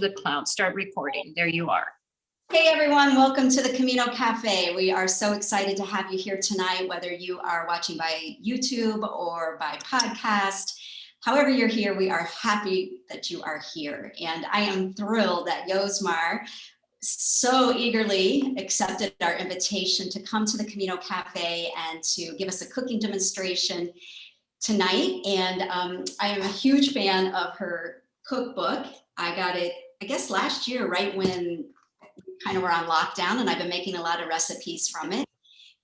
to the cloud. Start recording. There you are. Hey everyone, welcome to the Camino Cafe. We are so excited to have you here tonight, whether you are watching by YouTube or by podcast. However you're here, we are happy that you are here. And I am thrilled that Yosmar so eagerly accepted our invitation to come to the Camino Cafe and to give us a cooking demonstration tonight. And I am a huge fan of her cookbook. I got it, I guess, last year, right when we kind of were on lockdown, and I've been making a lot of recipes from it.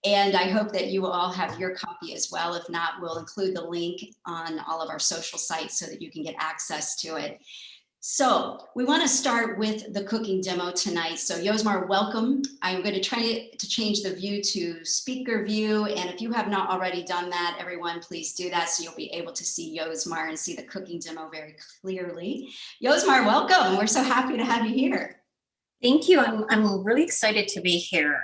And I hope that you all have your copy as well. If not, we'll include the link on all of our social sites so that you can get access to it. So we want to start with the cooking demo tonight. So Yosmar, welcome. I'm going to try to change the view to speaker view. And if you have not already done that, everyone, please do that so you'll be able to see Yosmar and see the cooking demo very clearly. Yosmar, welcome. We're so happy to have you here. Thank you. I'm really excited to be here.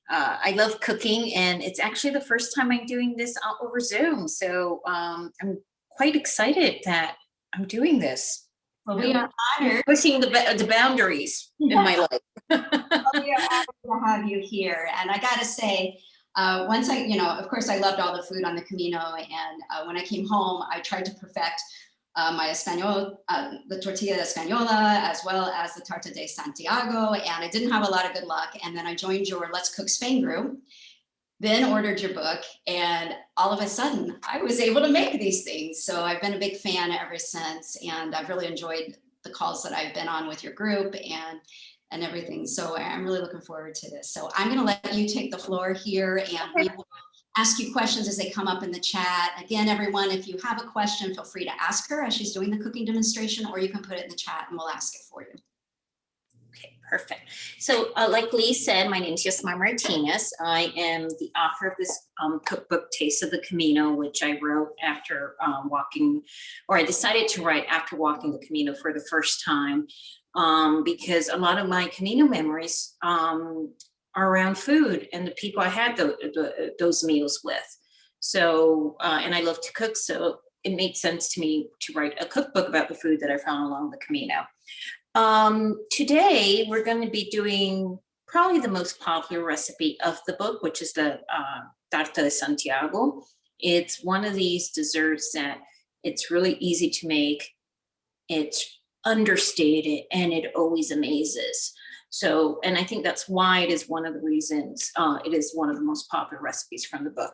I love cooking, and it's actually the first time I'm doing this over Zoom. So I'm quite excited that I'm doing this. Well, we are honored. Pushing the boundaries in my life. Well, we are honored to have you here. And I got to say, once of course, I loved all the food on the Camino. And when I came home, I tried to perfect my Espanol, the tortilla española, as well as the Tarta De Santiago. And I didn't have a lot of good luck. And then I joined your Let's Cook Spain group, then ordered your book, and all of a sudden I was able to make these things. So I've been a big fan ever since, and I've really enjoyed the calls that I've been on with your group and everything. So I'm really looking forward to this. So I'm going to let you take the floor here, and we will ask you questions as they come up in the chat. Again, everyone, if you have a question, feel free to ask her as she's doing the cooking demonstration, or you can put it in the chat and we'll ask it for you. Okay, perfect. So like Lee said, my name is Yosmar Martinez. I am the author of this cookbook, Taste of the Camino, which I wrote after I decided to write after walking the Camino for the first time, because a lot of my Camino memories are around food and the people I had those meals with. So, and I love to cook, so it made sense to me to write a cookbook about the food that I found along the Camino. Today, we're going to be doing probably the most popular recipe of the book, which is the Tarta De Santiago. It's one of these desserts that it's really easy to make. It's understated, and it always amazes. So, and I think that's why it is one of the reasons it is one of the most popular recipes from the book.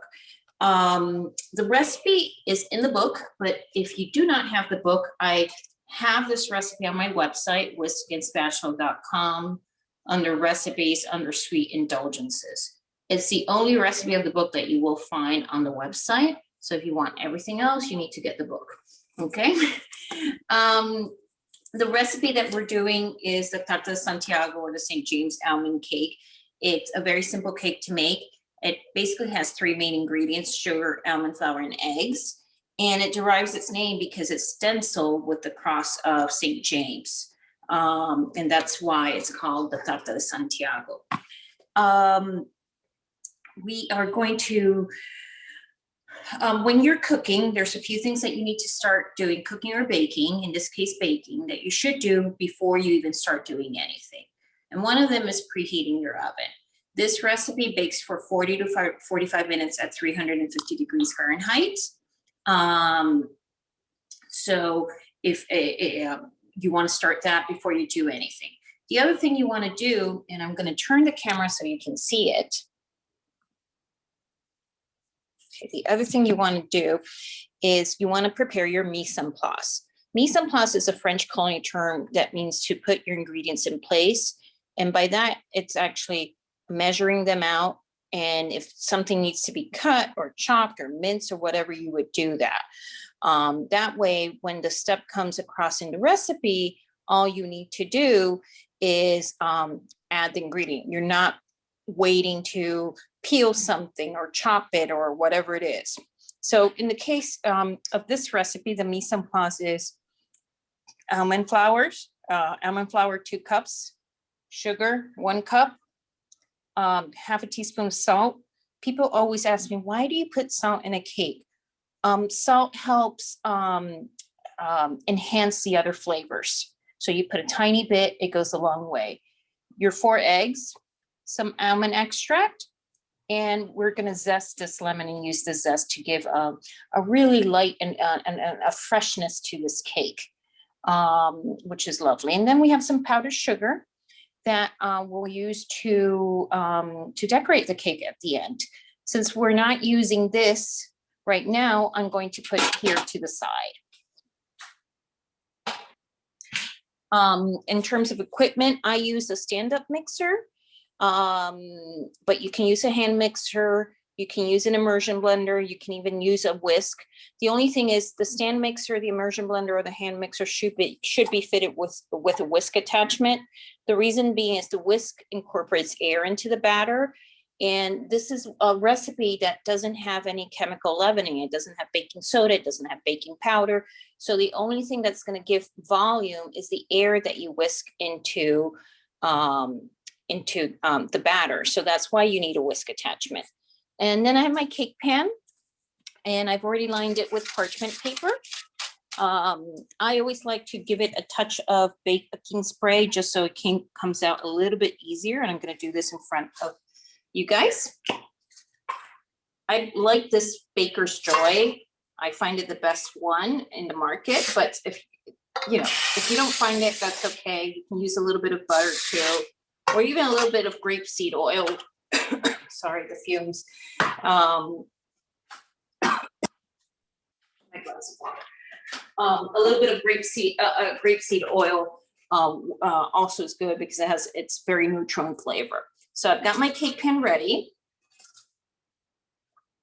The recipe is in the book, but if you do not have the book, I have this recipe on my website, whiskandspatula.com, under recipes, under sweet indulgences. It's the only recipe of the book that you will find on the website. So if you want everything else, you need to get the book. Okay. The recipe that we're doing is the Tarta de Santiago, or the St. James almond cake. It's a very simple cake to make. It basically has three main ingredients: sugar, almond flour, and eggs. And it derives its name because it's stenciled with the cross of St. James. And that's why it's called the Tarta de Santiago. We are going to, when you're cooking, there's a few things that you need to start doing, cooking or baking, in this case baking, that you should do before you even start doing anything. And one of them is preheating your oven. This recipe bakes for 40 to 45 minutes at 350 degrees Fahrenheit. So if you want to start that before you do anything. The other thing you want to do, and I'm going to turn the camera so you can see it. Okay, the other thing you want to do is you want to prepare your mise en place. Mise en place is a French culinary term that means to put your ingredients in place. And by that, it's actually measuring them out. And if something needs to be cut or chopped or minced or whatever, you would do that. That way, when the step comes across in the recipe, all you need to do is add the ingredient. You're not waiting to peel something or chop it or whatever it is. So in the case of this recipe, the mise en place is almond flour, 2 cups, sugar, 1 cup, half a teaspoon of salt. People always ask me, why do you put salt in a cake? Salt helps enhance the other flavors. So you put a tiny bit, it goes a long way. Your 4 eggs, some almond extract, and we're going to zest this lemon and use the zest to give a really light and a freshness to this cake, which is lovely. And then we have some powdered sugar that we'll use to decorate the cake at the end. Since we're not using this right now, I'm going to put it here to the side. In terms of equipment, I use a stand-up mixer, but you can use a hand mixer, you can use an immersion blender, you can even use a whisk. The only thing is the stand mixer, the immersion blender, or the hand mixer should be fitted with a whisk attachment. The reason being is the whisk incorporates air into the batter. And this is a recipe that doesn't have any chemical leavening. It doesn't have baking soda. It doesn't have baking powder. So the only thing that's going to give volume is the air that you whisk into the batter. So that's why you need a whisk attachment. And then I have my cake pan, and I've already lined it with parchment paper. I always like to give it a touch of baking spray just so it comes out a little bit easier. And I'm going to do this in front of you guys. I like this Baker's Joy. I find it the best one in the market, but if you don't find it, that's okay. You can use a little bit of butter too, or even a little bit of grapeseed oil. Sorry, the fumes. My glass of water. A little bit of grapeseed oil also is good because it's very neutral in flavor. So I've got my cake pan ready,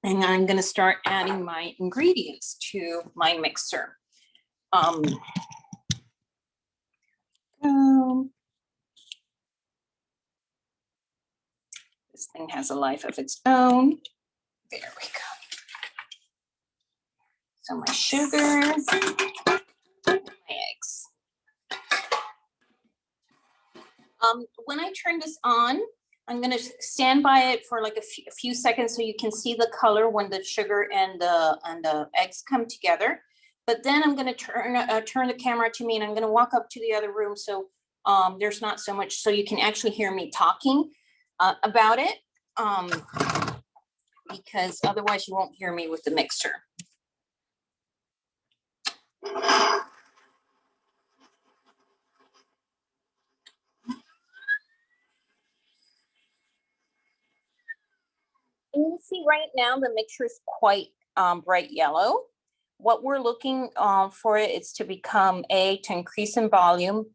and I'm going to start adding my ingredients to my mixer. This thing has a life of its own. There we go. So my sugar, my eggs. When I turn this on, I'm going to stand by it for like a few seconds so you can see the color when the sugar and the eggs come together. But then I'm going to turn the camera to me, and I'm going to walk up to the other room so there's not so much, so you can actually hear me talking about it, because otherwise you won't hear me with the mixer. And you see right now the mixture is quite bright yellow. What we're looking for it is to become A, to increase in volume,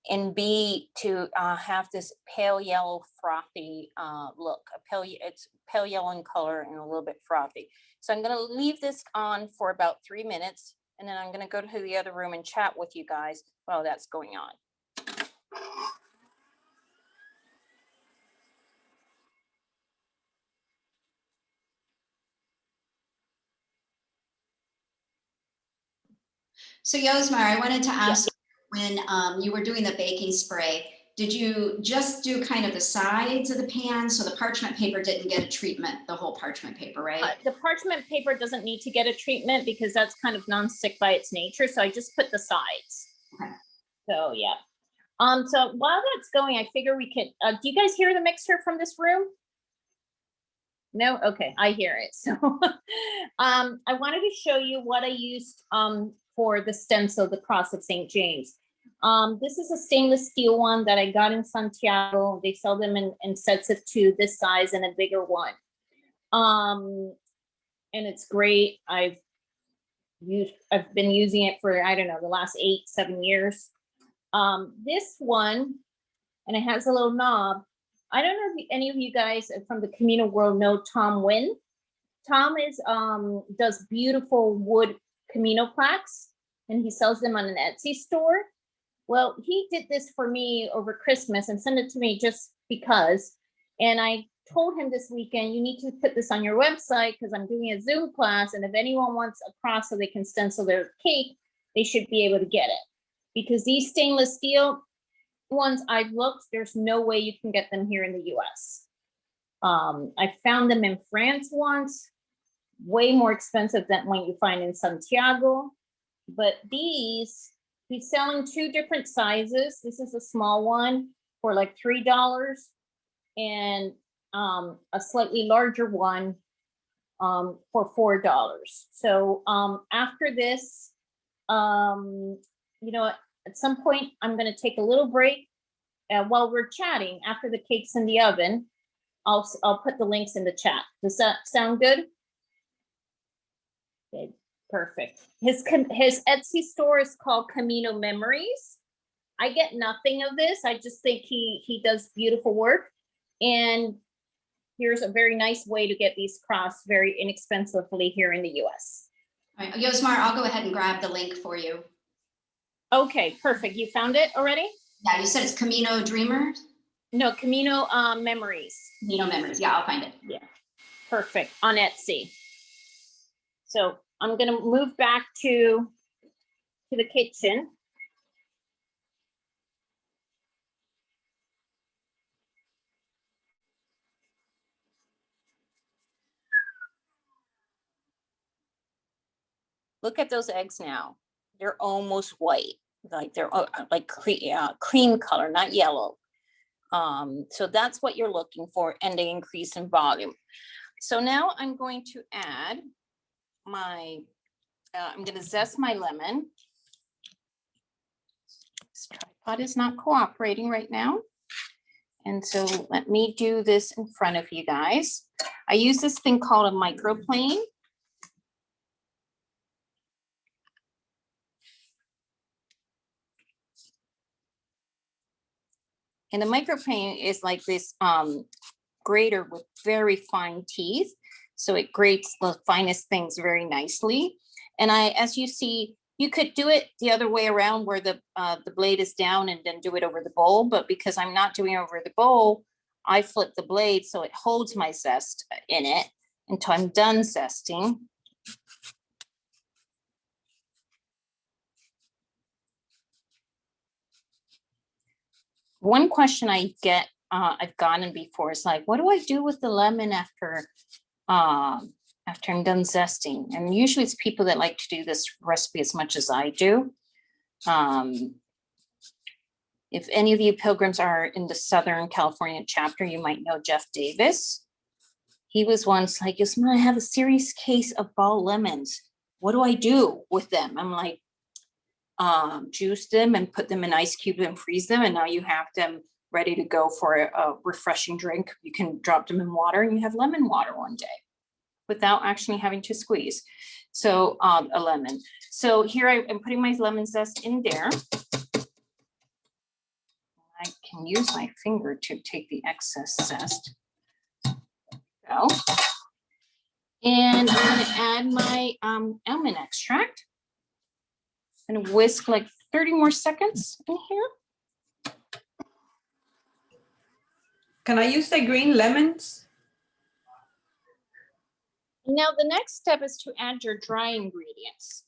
and B, to have this pale yellow frothy look. It's pale yellow in color and a little bit frothy. So I'm going to leave this on for about 3 minutes, and then I'm going to go to the other room and chat with you guys while that's going on. So Yosmar, I wanted to ask, when you were doing the baking spray, did you just do kind of the sides of the pan so the parchment paper didn't get a treatment, the whole parchment paper, right? The parchment paper doesn't need to get a treatment because that's kind of nonstick by its nature. So I just put the sides. Okay. So yeah. So while that's going, I figure we could, do you guys hear the mixer from this room? No? Okay, I hear it. So I wanted to show you what I used for the stencil, the Cross of St. James. This is a stainless steel one that I got in Santiago. They sell them in sets of 2, this size and a bigger one. And it's great. I've been using it for, I don't know, the last 8-7 years. This one, and it has a little knob. I don't know if any of you guys from the Camino world know Tom Wynn. Tom does beautiful wood Camino plaques, and he sells them on an Etsy store. Well, he did this for me over Christmas and sent it to me just because. And I told him this weekend, you need to put this on your website because I'm doing a Zoom class, and if anyone wants a cross so they can stencil their cake, they should be able to get it. Because these stainless steel ones, I've looked, there's no way you can get them here in the US. I found them in France once, way more expensive than what you find in Santiago. But these He's selling 2 different sizes. This is a small one for like $3 and a slightly larger one for $4. So after this, you know, at some point I'm going to take a little break while we're chatting. After the cake's in the oven, I'll put the links in the chat. Does that sound good? Okay, perfect. His Etsy store is called Camino Memories. I get nothing of this. I just think he does beautiful work. And here's a very nice way to get these crafts very inexpensively here in the US. All right, Yosmar, I'll go ahead and grab the link for you. Okay, perfect. You found it already? Yeah, you said it's Camino Dreamers? No, Camino Memories. Camino Memories. Yeah, I'll find it. Yeah, perfect, on Etsy. So I'm gonna move back to the kitchen. Look at those eggs now. They're almost white, like they're like cream color, not yellow. So that's what you're looking for, and they increase in volume. So now I'm going to add my, I'm going to zest my lemon. This tripod is not cooperating right now. And so let me do this in front of you guys. I use this thing called a microplane. And the microplane is like this grater with very fine teeth. So it grates the finest things very nicely. And as you see, you could do it the other way around where the blade is down and then do it over the bowl. But because I'm not doing it over the bowl, I flip the blade so it holds my zest in it until I'm done zesting. One question I get, I've gotten before is like, what do I do with the lemon after I'm done zesting? And usually it's people that like to do this recipe as much as I do. If any of you pilgrims are in the Southern California chapter, you might know Jeff Davis. He was once like, Yosmar, I have a serious case of ball lemons. What do I do with them? I'm like, juice them and put them in ice cubes and freeze them. And now you have them ready to go for a refreshing drink. You can drop them in water and you have lemon water one day without actually having to squeeze. So a lemon. So here I am putting my lemon zest in there. I can use my finger to take the excess zest. Go. And I'm going to add my almond extract. I'm going to whisk like 30 more seconds in here. Can I use the green lemons? Now the next step is to add your dry ingredients.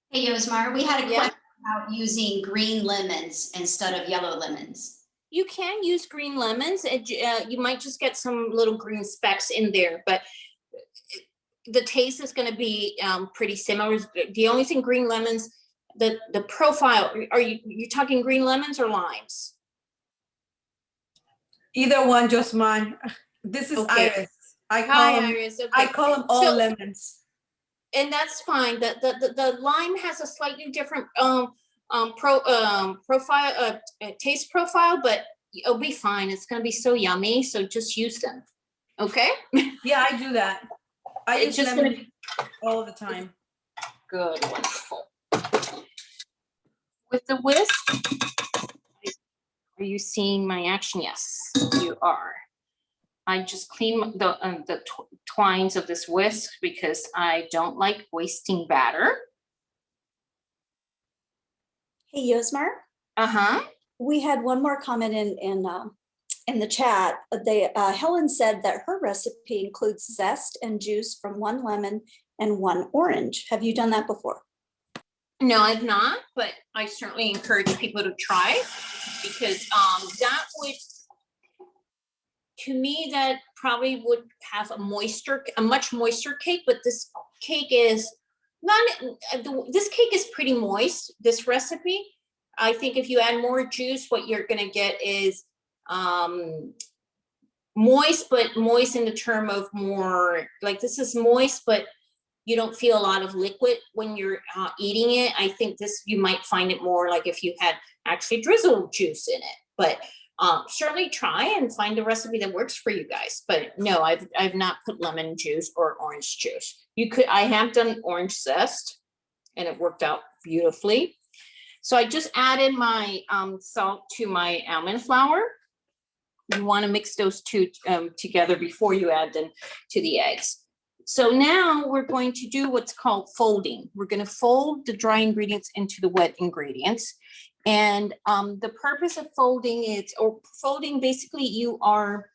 Hey, Yosmar, we had a question about using green lemons instead of yellow lemons. You can use green lemons. You might just get some little green specks in there, but the taste is going to be pretty similar. The only thing green lemons, the profile, are you talking green lemons or limes? Either one, just mine. This is Okay. Iris. Iris. Okay. I call them all lemons. And that's fine. The lime has a slightly different profile, taste profile, but it'll be fine. It's going to be so yummy. So just use them. Okay. Yeah, I do that. I use just lemon all the time. Good, wonderful. With the whisk, are you seeing my action? Yes, you are. I just clean the twines of this whisk because I don't like wasting batter. Hey, Yosmar. We had one more comment in the chat. Helen said that her recipe includes zest and juice from 1 lemon and 1 orange. Have you done that before? No, I've not, but I certainly encourage people to try because that would, to me, that probably would have a much moister cake, but this cake is This cake is pretty moist, this recipe. I think if you add more juice, what you're gonna get is moist, but moist in the term of more, like this is moist, but you don't feel a lot of liquid when you're eating it. I think this, you might find it more like if you had actually drizzled juice in it, but certainly try and find a recipe that works for you guys. But no, I've not put lemon juice or orange juice. I have done orange zest and it worked out beautifully. So I just added my salt to my almond flour. You want to mix those two together before you add them to the eggs. So now we're going to do what's called folding. We're going to fold the dry ingredients into the wet ingredients. And the purpose of folding is, basically you are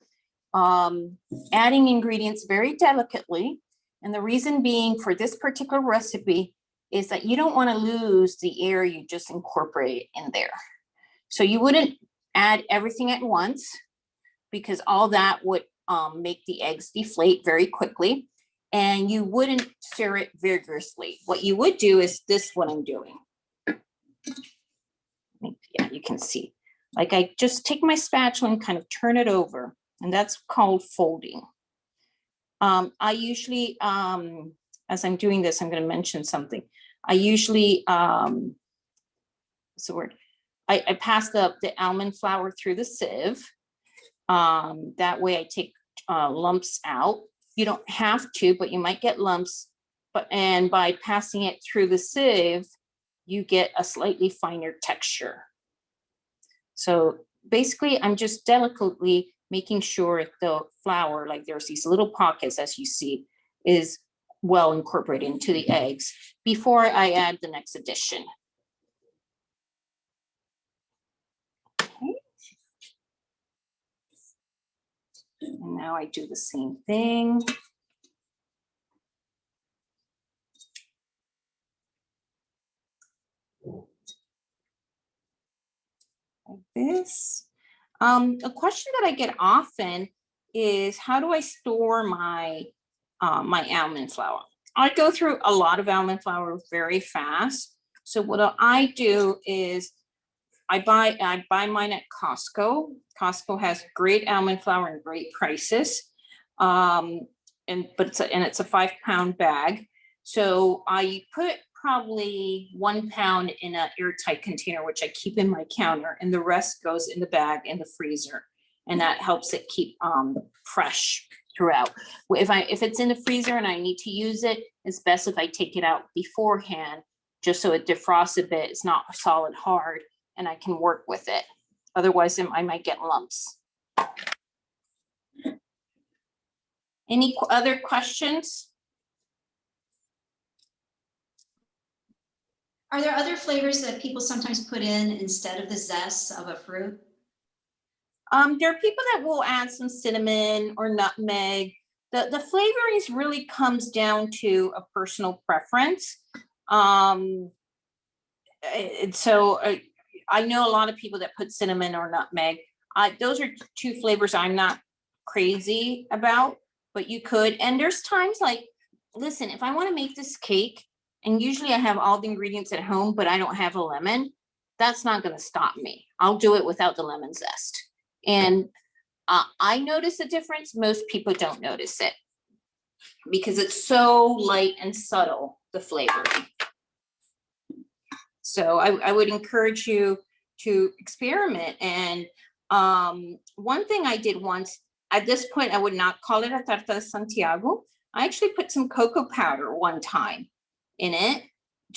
adding ingredients very delicately. And the reason being for this particular recipe is that you don't want to lose the air you just incorporate in there. So you wouldn't add everything at once because all that would make the eggs deflate very quickly. And you wouldn't stir it vigorously. What you would do is this, what I'm doing. Yeah, you can see. Like I just take my spatula and kind of turn it over, and that's called folding. I usually, as I'm doing this, I'm going to mention something. I usually, what's the word? I pass the almond flour through the sieve. That way I take lumps out. You don't have to, but you might get lumps. And by passing it through the sieve, you get a slightly finer texture. So basically, I'm just delicately making sure the flour, like there's these little pockets, as you see, is well incorporated into the eggs before I add the next addition. Okay. And now I do the same thing. Like this. A question that I get often is, how do I store my my almond flour? I go through a lot of almond flour very fast. So what I do is I buy mine at Costco. Costco has great almond flour and great prices. It's a 5-pound bag. So I put probably 1 pound in an airtight container, which I keep in my counter, and the rest goes in the bag in the freezer. And that helps it keep fresh throughout. If it's in the freezer and I need to use it, it's best if I take it out beforehand, just so it defrosts a bit. It's not solid hard and I can work with it. Otherwise, I might get lumps. Any other questions? Are there other flavors that people sometimes put in instead of the zest of a fruit? There are people that will add some cinnamon or nutmeg. The flavorings really comes down to a personal preference. I know a lot of people that put cinnamon or nutmeg. Those are two flavors I'm not crazy about, but you could. And there's times like, listen, if I want to make this cake, and usually I have all the ingredients at home, but I don't have a lemon, that's not going to stop me. I'll do it without the lemon zest. And I notice a difference. Most people don't notice it because it's so light and subtle, the flavoring. So I would encourage you to experiment. And one thing I did once, at this point, I would not call it a Tarta De Santiago. I actually put some cocoa powder one time in it,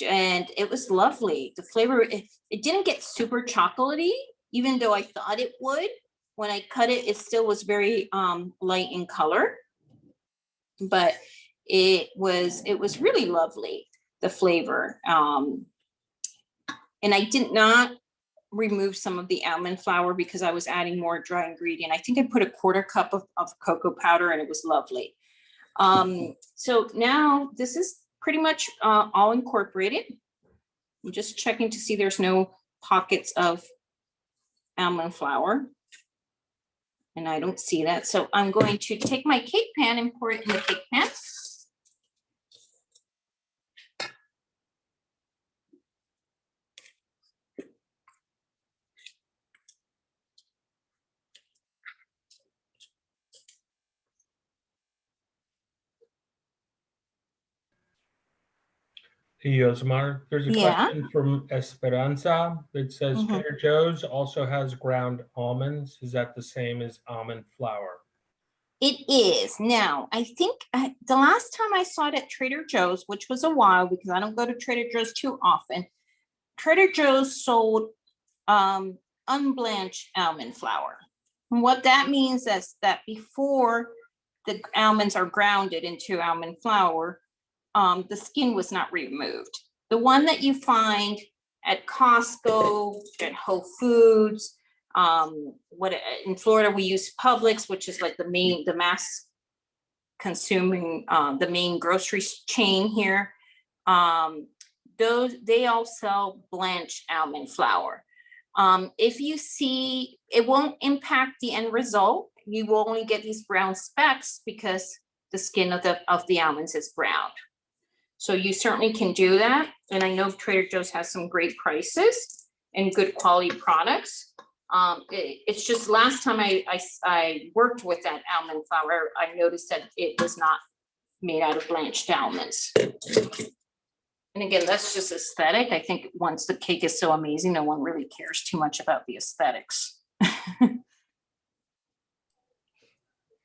and it was lovely. The flavor, it didn't get super chocolatey, even though I thought it would. When I cut it, it still was very light in color, but it was really lovely, the flavor. And I did not remove some of the almond flour because I was adding more dry ingredient. I think I put a 1/4 cup of cocoa powder, and it was lovely. So now this is pretty much all incorporated. I'm just checking to see there's no pockets of almond flour. And I don't see that. So I'm going to take my cake pan and pour it in the cake pan. Yosmar, there's a Yeah. question from Esperanza that says Mhm. Trader Joe's also has ground almonds. Is that the same as almond flour? It is. Now, I think the last time I saw it at Trader Joe's, which was a while because I don't go to Trader Joe's too often, Trader Joe's sold unblanched almond flour. And what that means is that before the almonds are grounded into almond flour, the skin was not removed. The one that you find at Costco, at Whole Foods, what in Florida we use Publix, which is like the mass consuming, the main grocery chain here. They all sell blanched almond flour. If you see, it won't impact the end result. You will only get these brown specks because the skin of the almonds is browned. So you certainly can do that. And I know Trader Joe's has some great prices and good quality products. It's just last time I worked with that almond flour, I noticed that it was not made out of blanched almonds. And again, that's just aesthetic. I think once the cake is so amazing, no one really cares too much about the aesthetics.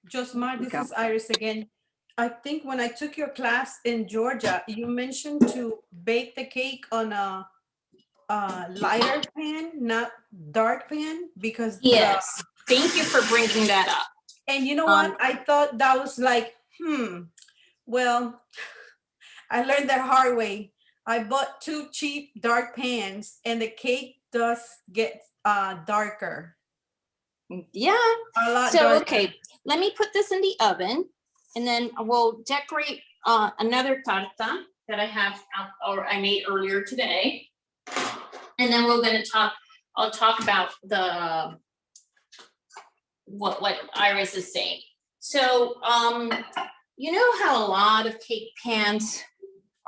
Josmar, this is Iris again. I think when I took your class in Georgia, you mentioned to bake the cake on a lighter pan, not dark pan, because yes, thank you for bringing that up. And you know what? I thought that was like, well, I learned the hard way. I bought 2 cheap dark pans, and the cake does get darker. Yeah. A lot so darker. Okay, let me put this in the oven, and then we'll decorate another tarta that I have or I made earlier today. And then we're going to I'll talk about what Iris is saying. So, you know how a lot of cake pans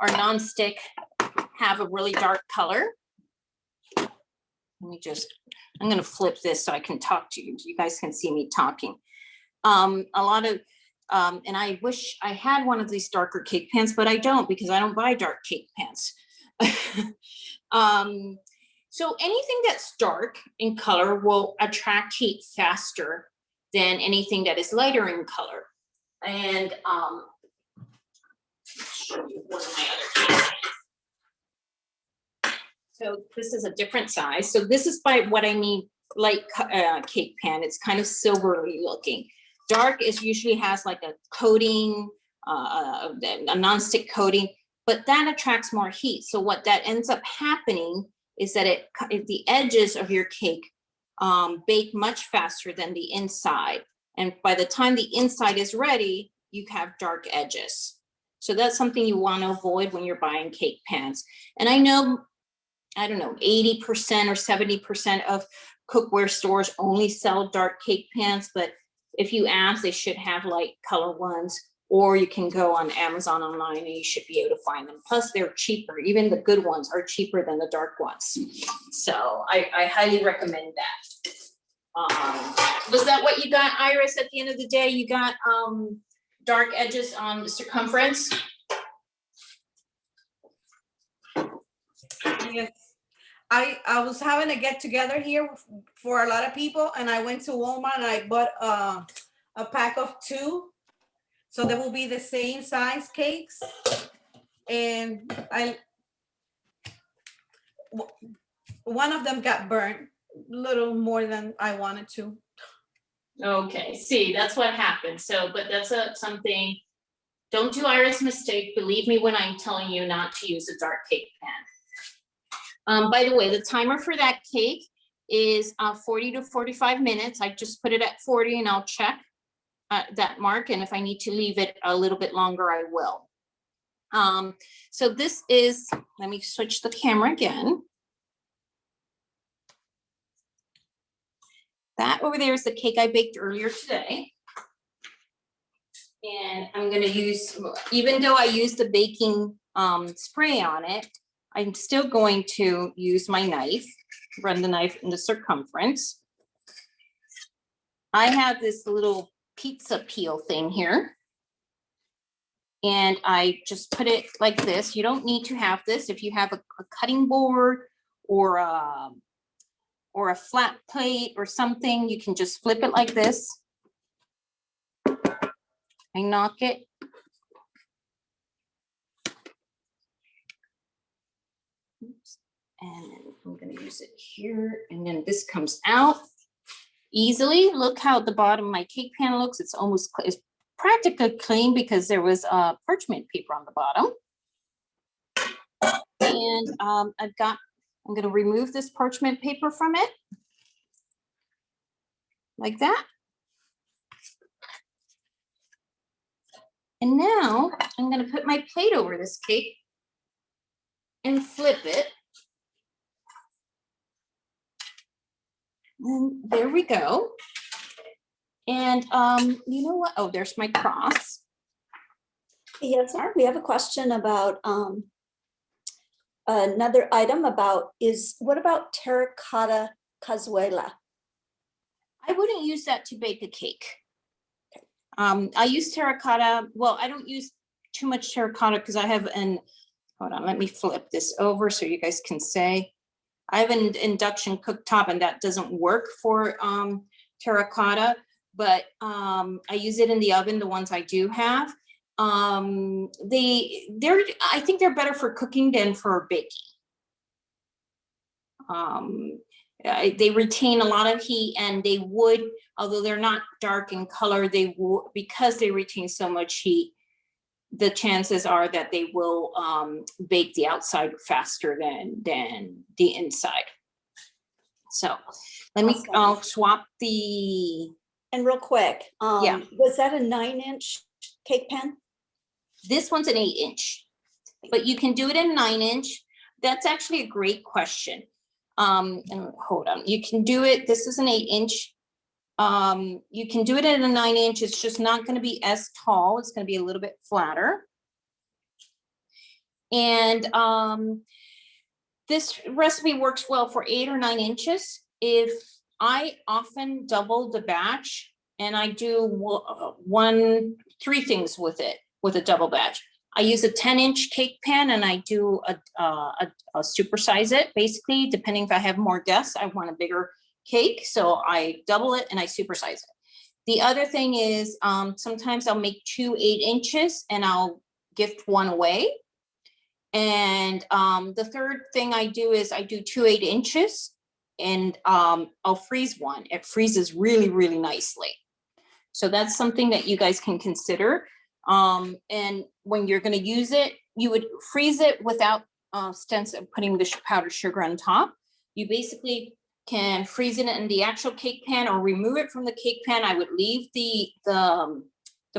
or nonstick have a really dark color? Let me I'm going to flip this so I can talk to you. You guys can see me talking. A lot of, and I wish I had one of these darker cake pans, but I don't because I don't buy dark cake pans. So anything that's dark in color will attract heat faster than anything that is lighter in color. And show you one of my other cake pans. So this is a different size. So this is by what I mean light cake pan. It's kind of silvery looking. Dark is usually has like a coating, a nonstick coating, but that attracts more heat. So what that ends up happening is that the edges of your cake bake much faster than the inside. And by the time the inside is ready, you have dark edges. So that's something you want to avoid when you're buying cake pans. And I know, I don't know, 80% or 70% of cookware stores only sell dark cake pans, but if you ask, they should have light color ones, or you can go on Amazon online and you should be able to find them. Plus they're cheaper. Even the good ones are cheaper than the dark ones. So I highly recommend that. Was that what you got, Iris, at the end of the day? You got dark edges on the circumference? Yes. I was having a get together here for a lot of people, and I went to Walmart and I bought a pack of 2. So there will be the same size cakes. And one of them got burnt a little more than I wanted to. Okay, see, that's what happened. So, but that's something, don't do Iris' mistake. Believe me when I'm telling you not to use a dark cake pan. By the way, the timer for that cake is 40 to 45 minutes. I just put it at 40 and I'll check that mark. And if I need to leave it a little bit longer, I will. So this is, let me switch the camera again. That over there is the cake I baked earlier today. And I'm going to use, even though I used the baking spray on it, I'm still going to use my knife, run the knife in the circumference. I have this little pizza peel thing here. And I just put it like this. You don't need to have this. If you have a cutting board or a flat plate or something, you can just flip it like this. I knock it. Oops. And then I'm going to use it here. And then this comes out easily. Look how the bottom of my cake pan looks. It's almost, it's practically clean because there was parchment paper on the bottom. And I'm going to remove this parchment paper from it. Like that. And now I'm going to put my plate over this cake and flip it. And there we go. And you know what? Oh, there's my cross. Yes, sir. We have a question about another item about what about terracotta cazuela? I wouldn't use that to bake a cake. I use terracotta. Well, I don't use too much terracotta because I have hold on, let me flip this over so you guys can say. I have an induction cooktop and that doesn't work for terracotta, but I use it in the oven, the ones I do have. I think they're better for cooking than for baking. They retain a lot of heat, and they would, although they're not dark in color, they will, because they retain so much heat, the chances are that they will bake the outside faster than the inside. So let me, I'll swap the. And real quick, Yeah. Was that a 9-inch cake pan? This one's an 8-inch, but you can do it in 9-inch. That's actually a great question. And hold on, you can do it. This is an 8-inch. You can do it in a 9-inch. It's just not going to be as tall. It's going to be a little bit flatter. And this recipe works well for 8 or 9 inches. If I often double the batch, and I do 3 things with it, with a double batch. I use a 10-inch cake pan, and I do a supersize it, basically, depending if I have more guests. I want a bigger cake, so I double it and I supersize it. The other thing is sometimes I'll make 2 8-inches and I'll gift one away. And the third thing I do is I do 2 8-inches and I'll freeze one. It freezes really, really nicely. So that's something that you guys can consider. And when you're going to use it, you would freeze it without putting the powdered sugar on top. You basically can freeze it in the actual cake pan or remove it from the cake pan. I would leave the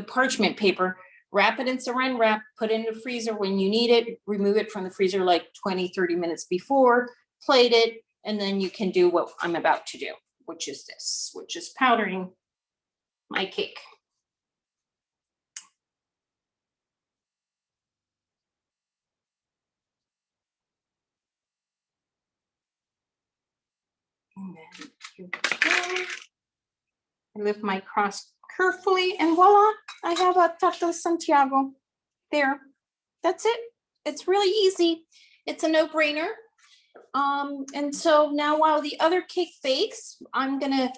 parchment paper, wrap it in saran wrap, put it in the freezer when you need it, remove it from the freezer like 20-30 minutes before, plate it, and then you can do what I'm about to do, which is this, which is powdering my cake. And then here we go. I lift my cross carefully, and voila, I have a Tarta De Santiago. There, that's it. It's really easy. It's a no-brainer. And so now while the other cake bakes, I'm gonna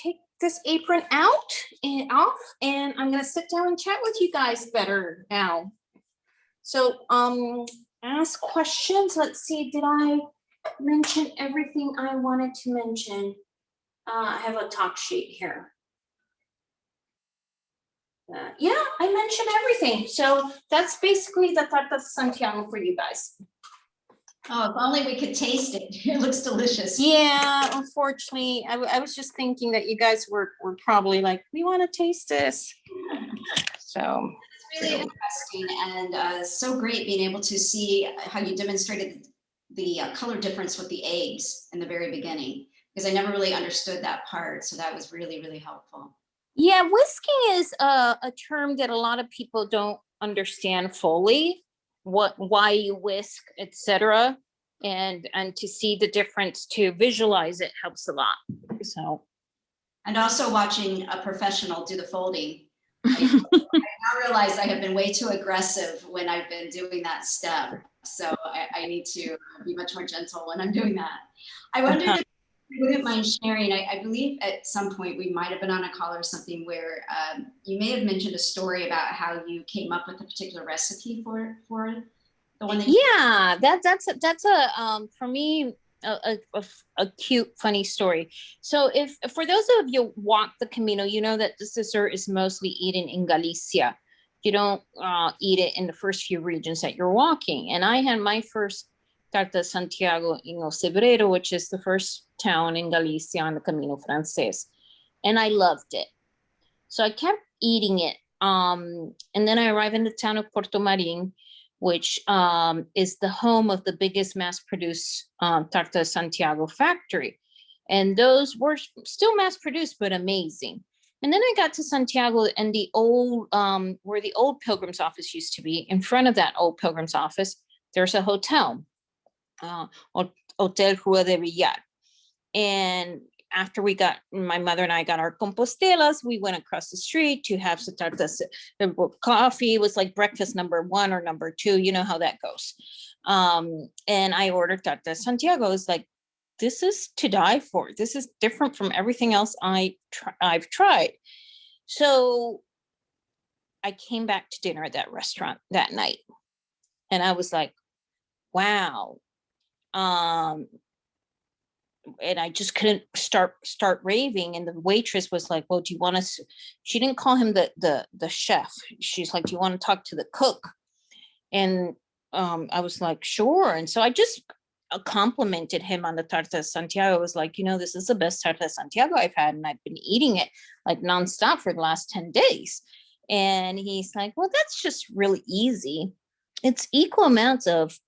take this apron out and off, and I'm gonna sit down and chat with you guys better now. So ask questions. Let's see, did I mention everything I wanted to mention? I have a talk sheet here. Yeah, I mentioned everything. So that's basically the Tarta De Santiago for you guys. Oh, if only we could taste it. It looks delicious. Yeah, unfortunately, I was just thinking that you guys were probably like, we want to taste this. So it's really interesting and so great being able to see how you demonstrated the color difference with the eggs in the very beginning, because I never really understood that part. So that was really, really helpful. Yeah, whisking is a term that a lot of people don't understand fully, why you whisk, etc. And to see the difference, to visualize it helps a lot. So, and also watching a professional do the folding I now realize I have been way too aggressive when I've been doing that step. So I need to be much more gentle when I'm doing that. I wondered if you wouldn't mind sharing, I believe at some point we might have been on a call or something where you may have mentioned a story about how you came up with a particular recipe for the one that Yeah, that's a for me a cute, funny story. So if for those of you who walk the Camino, you know that this dessert is mostly eaten in Galicia. You don't eat it in the first few regions that you're walking. And I had my first Tarta de Santiago in Ocebrero, which is the first town in Galicia on the Camino Frances. And I loved it. So I kept eating it. And then I arrived in the town of Puerto Marin, which is the home of the biggest mass-produced Tarta de Santiago factory. And those were still mass-produced, but amazing. And then I got to Santiago and the old, where the old Pilgrim's office used to be. In front of that old Pilgrim's office, there's a hotel, Hotel Rua de Villar. And after my mother and I got our compostelas, we went across the street to have some tartas. Coffee. It was like breakfast number 1 or number 2. You know how that goes. And I ordered Tarta de Santiago. It's like, this is to die for. This is different from everything else I've tried. So I came back to dinner at that restaurant that night. And I was like, wow. And I just couldn't start raving. And the waitress was like, well, do you want us? She didn't call him the chef. She's like, do you want to talk to the cook? And I was like, sure. And so I just complimented him on the Tarta de Santiago. I was like, this is the best Tarta de Santiago I've had. And I've been eating it like nonstop for the last 10 days. And he's like, well, that's just really easy. It's equal amounts of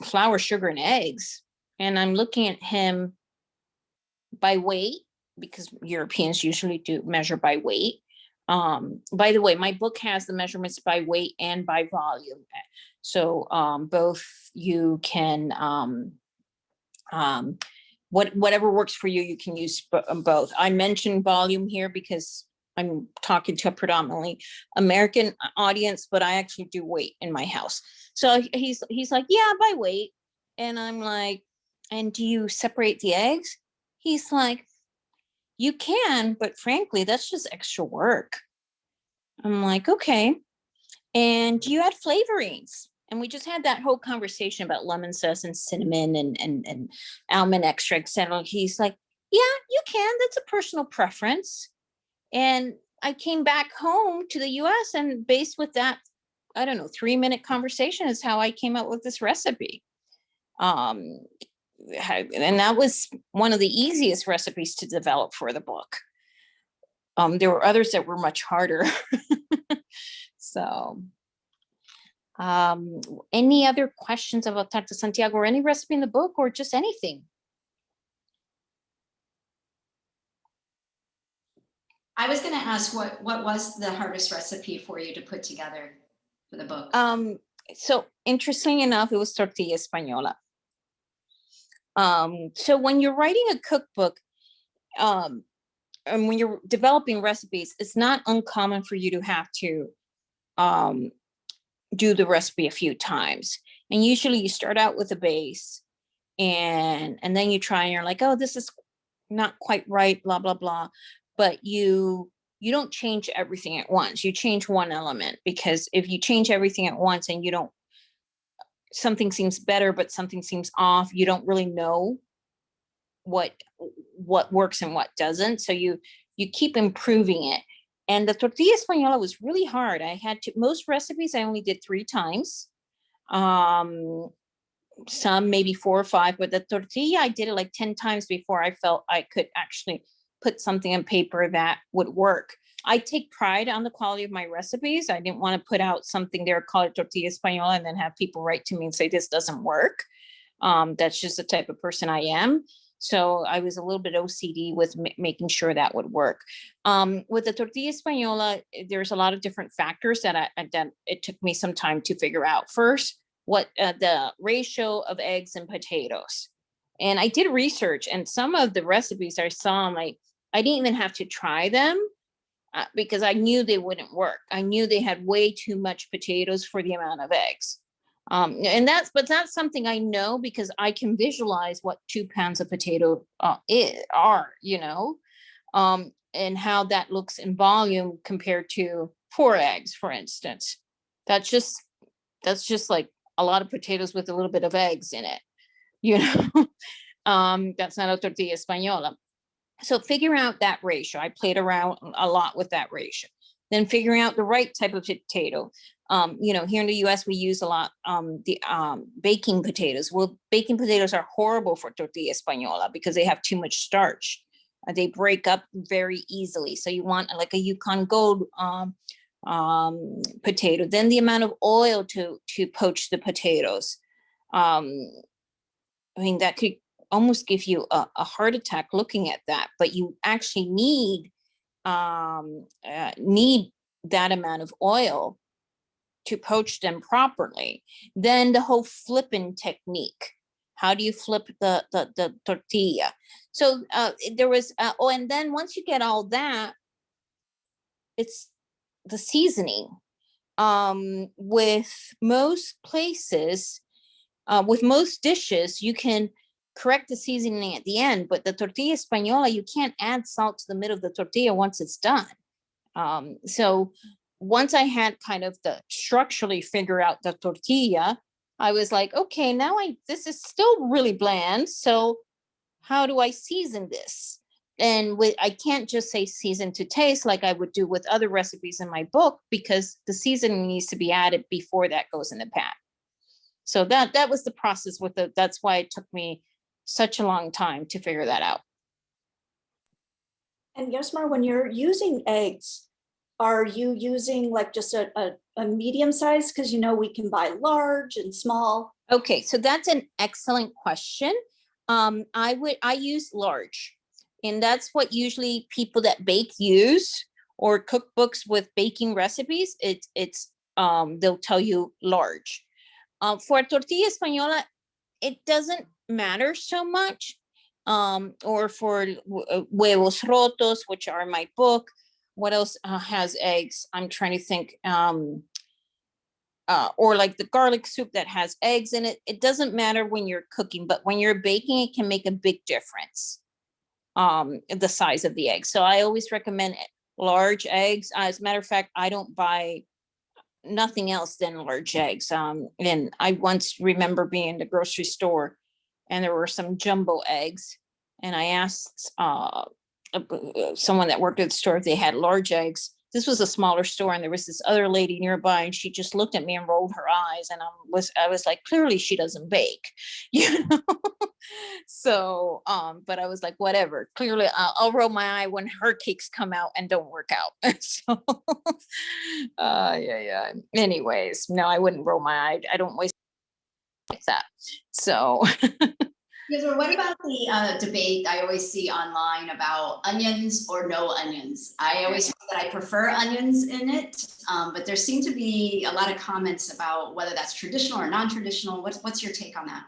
flour, sugar, and eggs. And I'm looking at him by weight, because Europeans usually do measure by weight. By the way, my book has the measurements by weight and by volume. So both you can, whatever works for you, you can use both. I mentioned volume here because I'm talking to a predominantly American audience, but I actually do weight in my house. So he's like, yeah, by weight. And I'm like, and do you separate the eggs? He's like, you can, but frankly, that's just extra work. I'm like, okay. And do you add flavorings? And we just had that whole conversation about lemon zest and cinnamon and almond extract, etc. He's like, yeah, you can. That's a personal preference. And I came back home to the US, and based with that, 3-minute conversation is how I came up with this recipe. And that was one of the easiest recipes to develop for the book. There were others that were much harder. So any other questions about Tarta Santiago or any recipe in the book, or just anything? I was going to ask what was the hardest recipe for you to put together for the book? So interesting enough, it was tortilla española. So when you're writing a cookbook, and when you're developing recipes, it's not uncommon for you to have to do the recipe a few times. And usually you start out with a base, and then you try and you're like, oh, this is not quite right, blah, blah, blah. But you don't change everything at once. You change one element, because if you change everything at once and something seems better, but something seems off, you don't really know what works and what doesn't. So you keep improving it. And the tortilla española was really hard. Most recipes I only did 3 times. Some maybe 4 or 5, but the tortilla, I did it like 10 times before I felt I could actually put something on paper that would work. I take pride on the quality of my recipes. I didn't want to put out something there called tortilla española and then have people write to me and say, this doesn't work. That's just the type of person I am. So I was a little bit OCD with making sure that would work. With the tortilla española, there's a lot of different factors that it took me some time to figure out. First, what the ratio of eggs and potatoes. And I did research, and some of the recipes I saw, I didn't even have to try them. because I knew they wouldn't work. I knew they had way too much potatoes for the amount of eggs. And but that's something I know because I can visualize what 2 pounds of potato are, and how that looks in volume compared to 4 eggs, for instance. That's just like a lot of potatoes with a little bit of eggs in it, that's not a tortilla española. So figure out that ratio. I played around a lot with that ratio. Then figuring out the right type of potato. Here in the US, we use a lot the baking potatoes. Well, baking potatoes are horrible for tortilla española because they have too much starch. They break up very easily. So you want like a Yukon Gold potato. Then the amount of oil to poach the potatoes. That could almost give you a heart attack looking at that, but you actually need that amount of oil to poach them properly. Then the whole flipping technique. How do you flip the tortilla? So there was, and then once you get all that, it's the seasoning. With most places, with most dishes, you can correct the seasoning at the end, but the tortilla española, you can't add salt to the middle of the tortilla once it's done. So once I had kind of the structurally figure out the tortilla, I was like, okay, now this is still really bland. So how do I season this? And I can't just say season to taste like I would do with other recipes in my book, because the seasoning needs to be added before that goes in the pan. So that was the process that's why it took me such a long time to figure that out. And Yosmar, when you're using eggs, are you using like just a medium size? Because we can buy large and small. Okay, so that's an excellent question. I use large, and that's what usually people that bake use, or cookbooks with baking recipes. They'll tell you large. For tortilla española, it doesn't matter so much. Or for huevos rotos, which are my book. What else has eggs? I'm trying to think. Or like the garlic soup that has eggs in it. It doesn't matter when you're cooking, but when you're baking, it can make a big difference. The size of the egg. So I always recommend large eggs. As a matter of fact, I don't buy nothing else than large eggs. And I once remember being in the grocery store, and there were some jumbo eggs, and I asked someone that worked at the store if they had large eggs. This was a smaller store, and there was this other lady nearby, and she just looked at me and rolled her eyes, and I was like, clearly she doesn't bake, So, but I was like, whatever. Clearly, I'll roll my eye when her cakes come out and don't work out. So, yeah. Anyways, no, I wouldn't roll my eye. I don't waste like that. So. Yes, or what about the debate I always see online about onions or no onions? I always find that I prefer onions in it, but there seem to be a lot of comments about whether that's traditional or non-traditional. What's your take on that?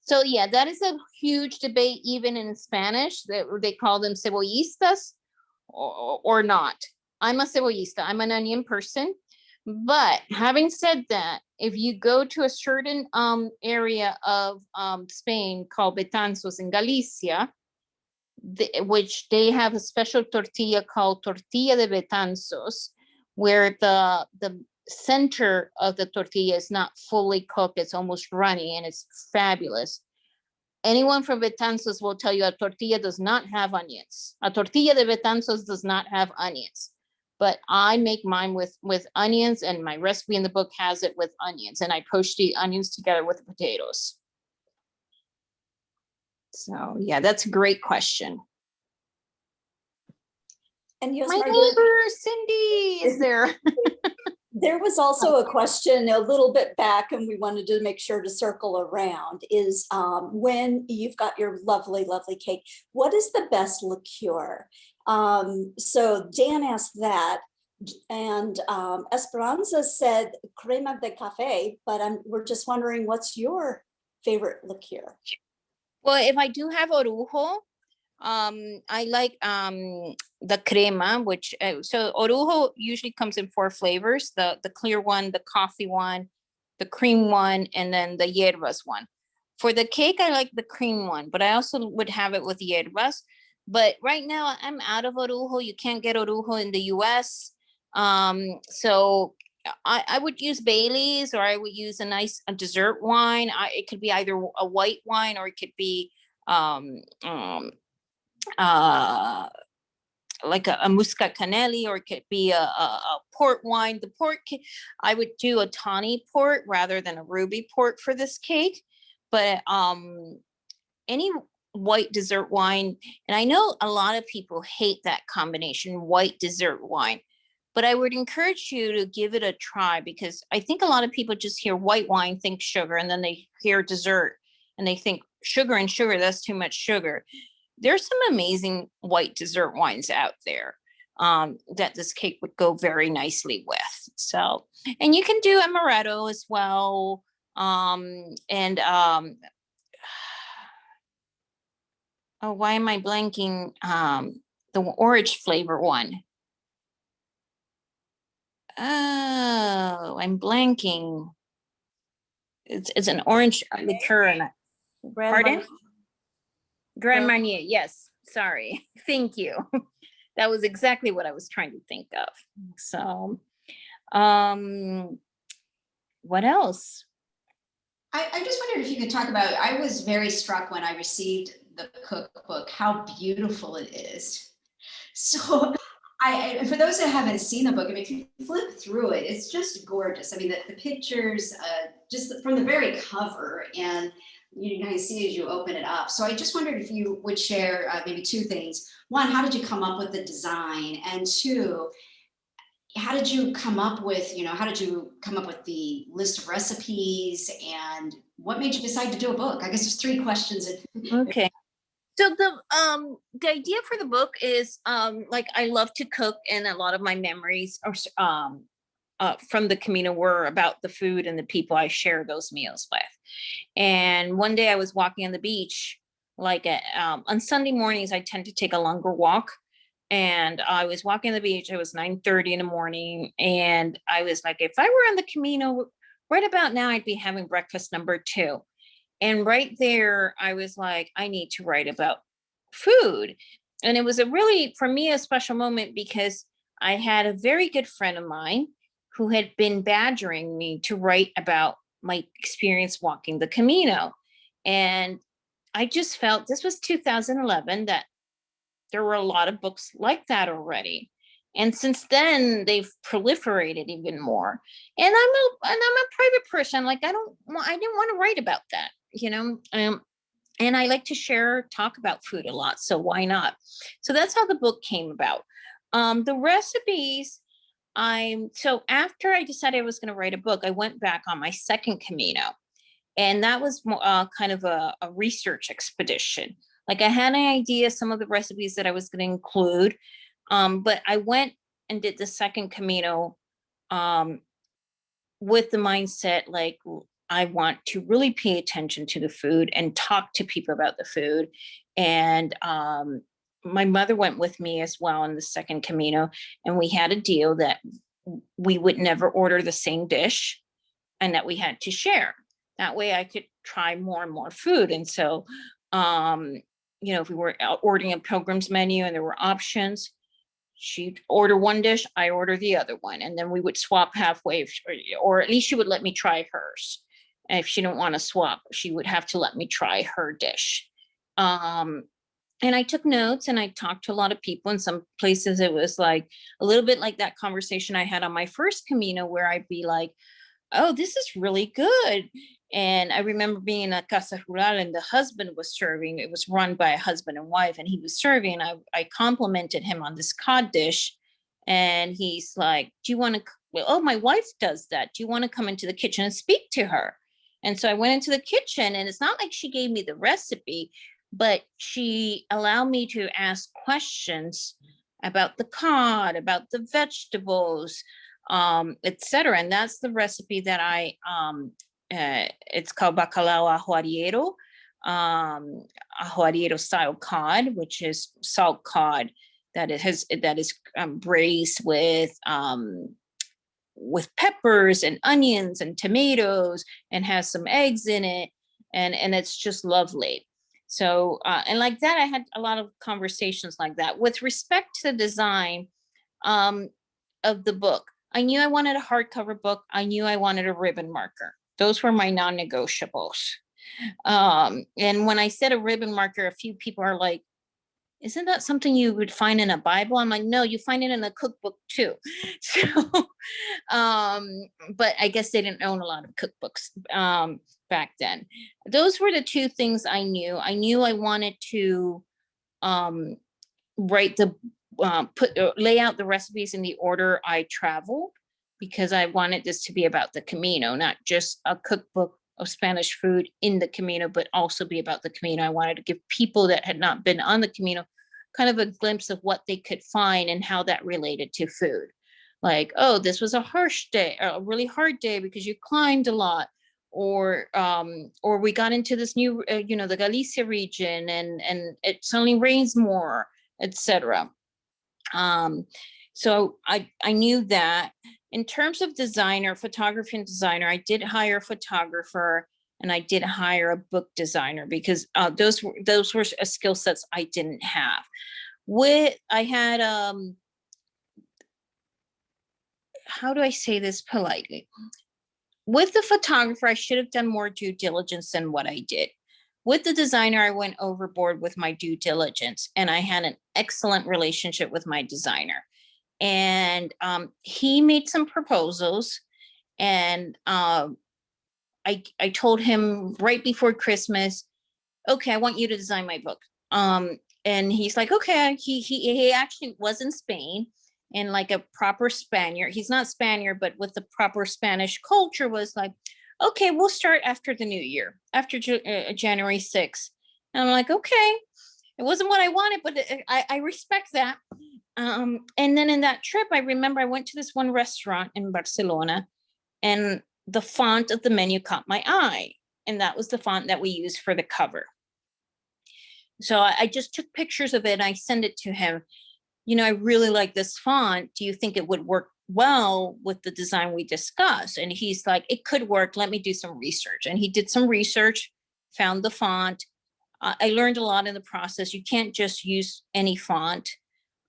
So yeah, that is a huge debate even in Spanish. They call them cebollistas or not. I'm a cebollista. I'm an onion person. But having said that, if you go to a certain area of Spain called Betanzos in Galicia, which they have a special tortilla called tortilla de Betanzos, where the center of the tortilla is not fully cooked, it's almost runny, and it's fabulous. Anyone from Betanzos will tell you a tortilla does not have onions. A tortilla de Betanzos does not have onions. But I make mine with onions, and my recipe in the book has it with onions, and I poach the onions together with the potatoes. So yeah, that's a great question. And my neighbor Cindy is there. There was also a question a little bit back, and we wanted to make sure to circle around, is when you've got your lovely, lovely cake, what is the best liqueur? So Dan asked that, and Esperanza said crema de cafe, but we're just wondering, what's your favorite liqueur? Well, if I do have orujo, I like the crema, which so orujo usually comes in 4 flavors: the clear one, the coffee one, the cream one, and then the hierbas one. For the cake, I like the cream one, but I also would have it with hierbas. But right now I'm out of orujo. You can't get orujo in the US. So I would use Bailey's, or I would use a dessert wine. It could be either a white wine, or it could be um, um, uh like a muscat canelli, or it could be a port wine. I would do a tawny port rather than a ruby port for this cake. But any white dessert wine, and I know a lot of people hate that combination, white dessert wine, but I would encourage you to give it a try, because I think a lot of people just hear white wine, think sugar, and then they hear dessert and they think sugar and sugar, that's too much sugar. There's some amazing white dessert wines out there that this cake would go very nicely with. So, and you can do amaretto as well. And oh, why am I blanking? The orange flavor one. Oh, I'm blanking. It's an orange liqueur and pardon? Grand Marnier, yes. Sorry. Thank you. That was exactly what I was trying to think of. So, what else? I just wondered if you could talk about, I was very struck when I received the cookbook, how beautiful it is. So and for those that haven't seen the book, I mean, if you flip through it, it's just gorgeous. I mean, the pictures, just from the very cover, and you guys see as you open it up. So I just wondered if you would share maybe 2 things. One, how did you come up with the design? And 2, how did you come up with, how did you come up with the list of recipes, and what made you decide to do a book? I guess there's 3 questions. Okay. So the idea for the book is like, I love to cook, and a lot of my memories are from the Camino were about the food and the people I share those meals with. And one day I was walking on the beach, like on Sunday mornings, I tend to take a longer walk. And I was walking on the beach. It was 9:30 in the morning. And I was like, if I were on the Camino right about now, I'd be having breakfast number 2. And right there, I was like, I need to write about food. And it was for me, a special moment, because I had a very good friend of mine who had been badgering me to write about my experience walking the Camino. And I just felt, this was 2011, that there were a lot of books like that already. And since then, they've proliferated even more. And I'm a private person. Like, I didn't want to write about that, and I like to talk about food a lot. So why not? So that's how the book came about. The recipes, so after I decided I was going to write a book, I went back on my second Camino. And that was kind of a research expedition. Like, I had an idea, some of the recipes that I was going to include, but I went and did the second Camino with the mindset, like, I want to really pay attention to the food and talk to people about the food. And my mother went with me as well in the second Camino, and we had a deal that we would never order the same dish, and that we had to share. That way I could try more and more food. And so, if we were ordering a Pilgrim's menu and there were options, she'd order one dish, I order the other one, and then we would swap halfway, or at least she would let me try hers. And if she didn't want to swap, she would have to let me try her dish. And I took notes, and I talked to a lot of people. In some places it was like a little bit like that conversation I had on my first Camino, where I'd be like, oh, this is really good. And I remember being in a Casa Rural, and the husband was serving. It was run by a husband and wife, and he was serving. And I complimented him on this cod dish. And he's like, do you want to, oh, my wife does that. Do you want to come into the kitchen and speak to her? And so I went into the kitchen, and it's not like she gave me the recipe, but she allowed me to ask questions about the cod, about the vegetables, etc. And that's the recipe that it's called bacalao ajuariero. ajuarero style cod, which is salt cod that is braised with peppers and onions and tomatoes and has some eggs in it, and it's just lovely. So and like that, I had a lot of conversations like that. With respect to the design of the book, I knew I wanted a hardcover book. I knew I wanted a ribbon marker. Those were my non-negotiables. And when I said a ribbon marker, a few people are like, isn't that something you would find in a Bible? I'm like, no, you find it in a cookbook too. So, but I guess they didn't own a lot of cookbooks back then. Those were the two things I knew. I knew I wanted to lay out the recipes in the order I traveled, because I wanted this to be about the Camino, not just a cookbook of Spanish food in the Camino, but also be about the Camino. I wanted to give people that had not been on the Camino kind of a glimpse of what they could find and how that related to food. Like, oh, this was a harsh day, a really hard day because you climbed a lot, or we got into this new, the Galicia region, and it suddenly rains more, etc. So I knew that. In terms of designer, photography and designer, I did hire a photographer and I did hire a book designer, because those were skill sets I didn't have. I had how do I say this politely? With the photographer, I should have done more due diligence than what I did. With the designer, I went overboard with my due diligence, and I had an excellent relationship with my designer. And he made some proposals, and I told him right before Christmas, okay, I want you to design my book. And he's like, okay. He actually was in Spain, and like a proper Spaniard. He's not Spaniard, but with the proper Spanish culture, was like, okay, we'll start after the new year, after January 6th. And I'm like, okay. It wasn't what I wanted, but I respect that. And then in that trip, I remember I went to this one restaurant in Barcelona, and the font of the menu caught my eye. And that was the font that we used for the cover. So I just took pictures of it and I sent it to him. I really like this font. Do you think it would work well with the design we discussed? And he's like, it could work. Let me do some research. And he did some research, found the font. I learned a lot in the process. You can't just use any font.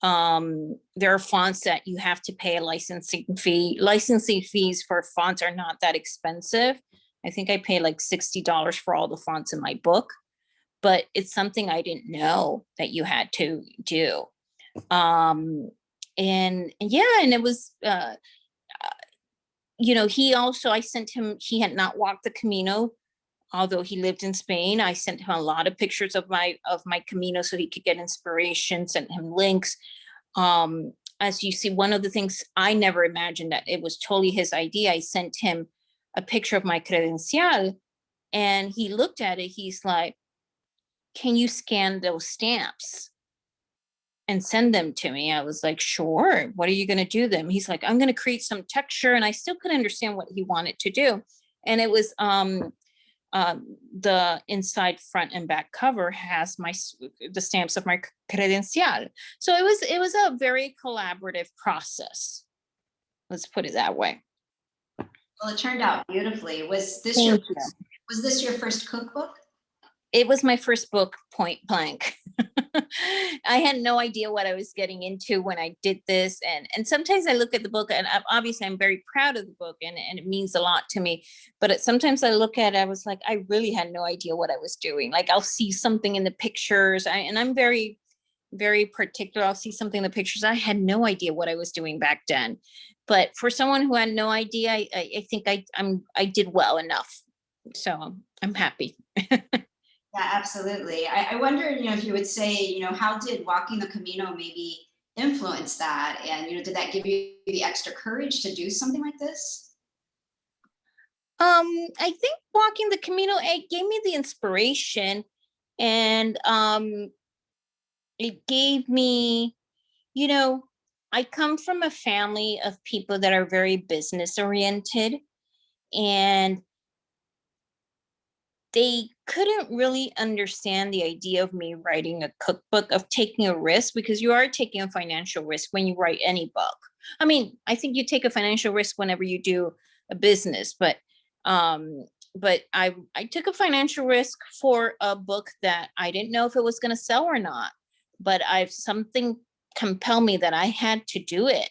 There are fonts that you have to pay a licensing fee. Licensing fees for fonts are not that expensive. I think I paid like $60 for all the fonts in my book, but it's something I didn't know that you had to do. And it was, I sent him, he had not walked the Camino, although he lived in Spain. I sent him a lot of pictures of my Camino so he could get inspiration, sent him links. As you see, one of the things I never imagined, that it was totally his idea. I sent him a picture of my credencial, and he looked at it. He's like, can you scan those stamps and send them to me? I was like, sure. What are you going to do them? He's like, I'm going to create some texture. And I still couldn't understand what he wanted to do. And it was, the inside front and back cover has the stamps of my credencial. So it was a very collaborative process. Let's put it that way. Well, it turned out beautifully. Was this your first cookbook? It was my first book, point blank. I had no idea what I was getting into when I did this. And sometimes I look at the book, and obviously I'm very proud of the book, and it means a lot to me. But sometimes I look at it, I was like, I really had no idea what I was doing. Like, I'll see something in the pictures, and I'm very, very particular. I'll see something in the pictures. I had no idea what I was doing back then. But for someone who had no idea, I think I did well enough. So I'm happy. Yeah, absolutely. I wonder, if you would say, how did walking the Camino maybe influence that? And, did that give you the extra courage to do something like this? I think walking the Camino, it gave me the inspiration, and it gave me, I come from a family of people that are very business oriented, and they couldn't really understand the idea of me writing a cookbook, of taking a risk, because you are taking a financial risk when you write any book. I mean, I think you take a financial risk whenever you do a business, but I took a financial risk for a book that I didn't know if it was going to sell or not, but something compelled me that I had to do it.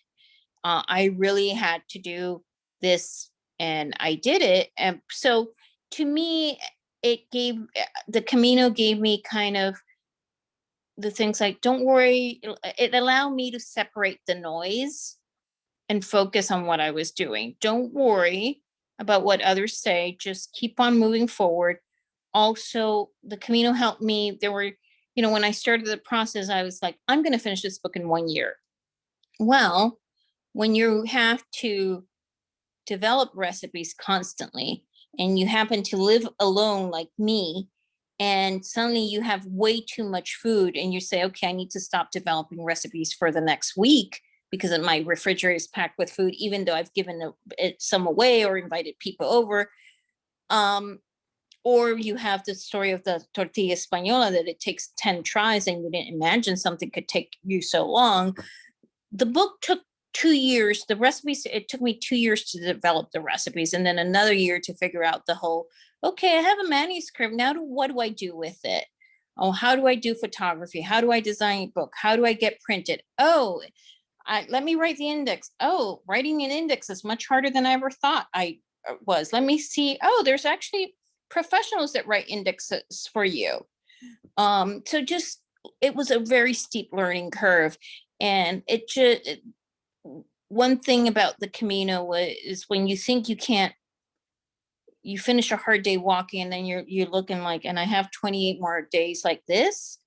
I really had to do this, and I did it. And so to me, the Camino gave me kind of the things like, don't worry. It allowed me to separate the noise and focus on what I was doing. Don't worry about what others say. Just keep on moving forward. Also, the Camino helped me. There were, when I started the process, I was like, I'm going to finish this book in 1 year. Well, when you have to develop recipes constantly, and you happen to live alone like me, and suddenly you have way too much food, and you say, okay, I need to stop developing recipes for the next week because my refrigerator is packed with food, even though I've given some away or invited people over. Or you have the story of the tortilla española, that it takes 10 tries, and you didn't imagine something could take you so long. The book took 2 years. The recipes, it took me 2 years to develop the recipes, and then another year to figure out the whole, okay, I have a manuscript. Now what do I do with it? Oh, how do I do photography? How do I design a book? How do I get printed? Oh, let me write the index. Oh, writing an index is much harder than I ever thought I was. Let me see. Oh, there's actually professionals that write indexes for you. So just, it was a very steep learning curve. And one thing about the Camino is when you think you can't, you finish a hard day walking, and then you're looking like, and I have 28 more days like this.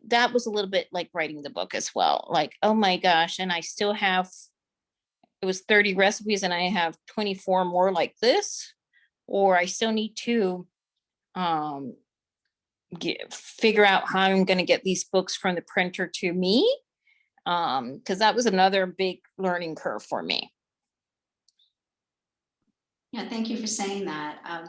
That was a little bit like writing the book as well. Like, oh my gosh, and I still have, it was 30 recipes, and I have 24 more like this, or I still need to figure out how I'm going to get these books from the printer to me. Because that was another big learning curve for me. Yeah, thank you for saying that. I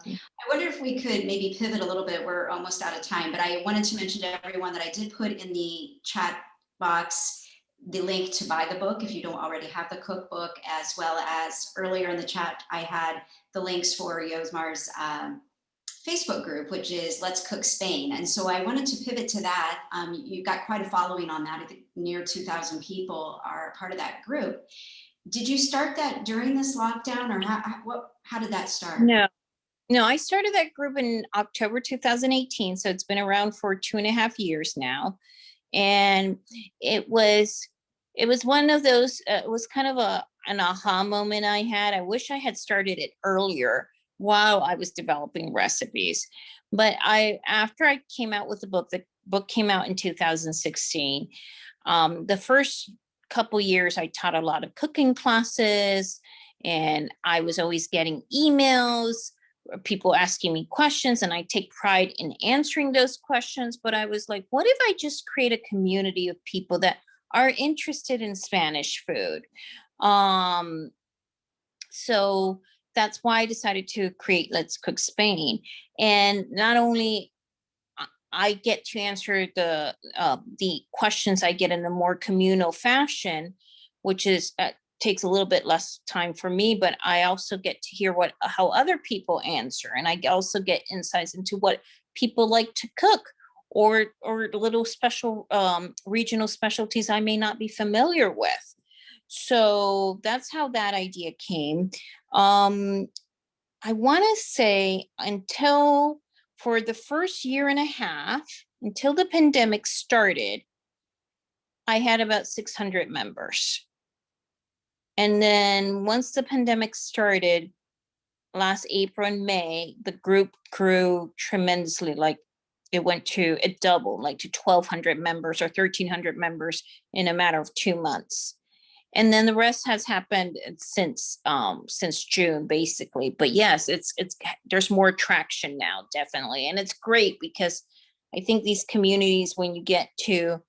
wonder if we could maybe pivot a little bit. We're almost out of time, but I wanted to mention to everyone that I did put in the chat box the link to buy the book if you don't already have the cookbook, as well as earlier in the chat, I had the links for Yosmar's Facebook group, which is Let's Cook Spain. And so I wanted to pivot to that. You've got quite a following on that. I think near 2,000 people are part of that group. Did you start that during this lockdown, or how did that start? No, I started that group in October 2018. So it's been around for 2.5 years now. And it was one of those, it was kind of an aha moment I had. I wish I had started it earlier while I was developing recipes. But after I came out with the book came out in 2016. The first couple years I taught a lot of cooking classes, and I was always getting emails, people asking me questions, and I take pride in answering those questions. But I was like, what if I just create a community of people that are interested in Spanish food? So that's why I decided to create Let's Cook Spain. And not only I get to answer the questions I get in a more communal fashion, which is takes a little bit less time for me, but I also get to hear how other people answer, and I also get insights into what people like to cook, or little special regional specialties I may not be familiar with. So that's how that idea came. I want to say for the first 1.5 years, until the pandemic started, I had about 600 members. And then once the pandemic started, last April and May, the group grew tremendously. Like it doubled, like to 1,200 members or 1,300 members in a matter of 2 months. And then the rest has happened since June, basically. But yes, there's more traction now, definitely. And it's great because I think these communities, when you get to